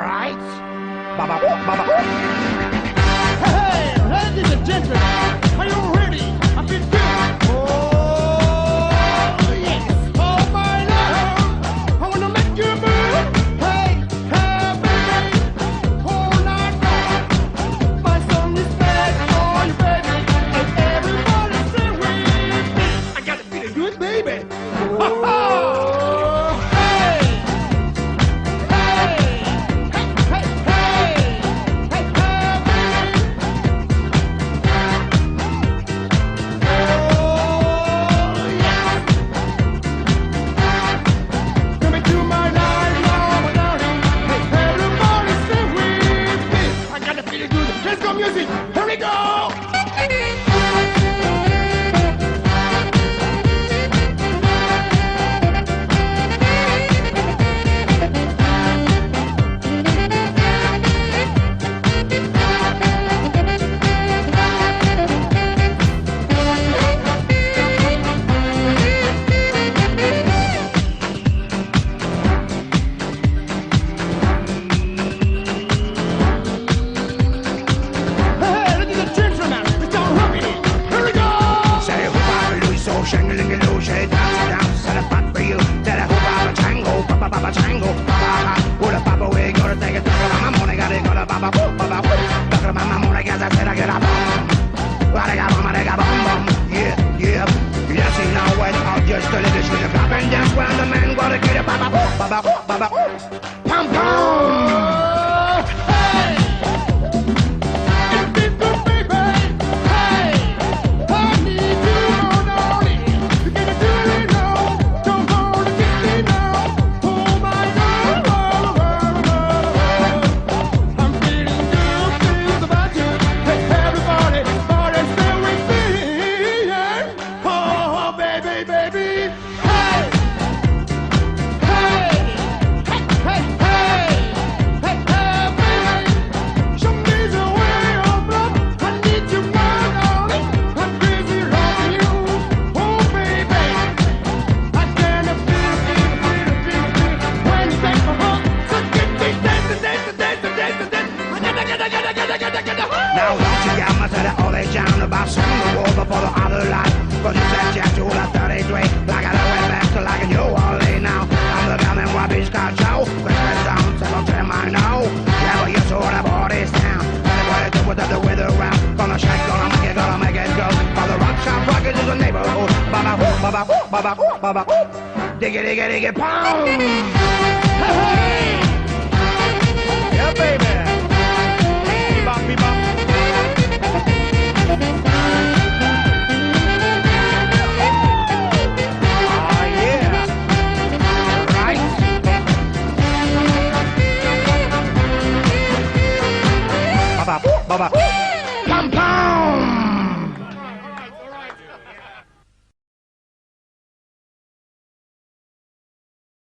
Alright. Baba, baba. Hey, ladies and gentlemen, are you ready? I feel good. Oh, yes. Oh, my love, I wanna make you move. Hey, hey, baby, all night long. My song is bad for you, baby, and everybody sing with me. I got to feel good, baby. Ha ha. Music, here we go! Pom pom! Hey! It's been good, baby. Hey! I need you on it. You gotta do it now. Don't hold it, kiss me now. Oh my God, I'm feeling good, feels about you. Hey, everybody, party, stay with me. Yeah. Oh, baby, baby. Hey! Hey! Hey, hey, hey, hey, baby, show me the way of love. I need you more, darling. I'm crazy loving you, oh baby. I cannot feel when you take my heart. So get me dance. Now don't you get my to all they down about some of the war before the other life. Cause you said you to the 33, like I went back to like a New Orleans now. I'm the gun and Robbie's car show. Christmas sound, settle to my know. Yeah, but you saw the body's down. Anybody do with the weather around. Gonna shake, gonna make it go. All the rock shop rockets is a neighborhood. Baba, baba, baba, baba, diggy, diggy, diggy, pound. Hey, Yeah, baby. Bebop, bebop. Oh, yeah. Right. Baba, baba.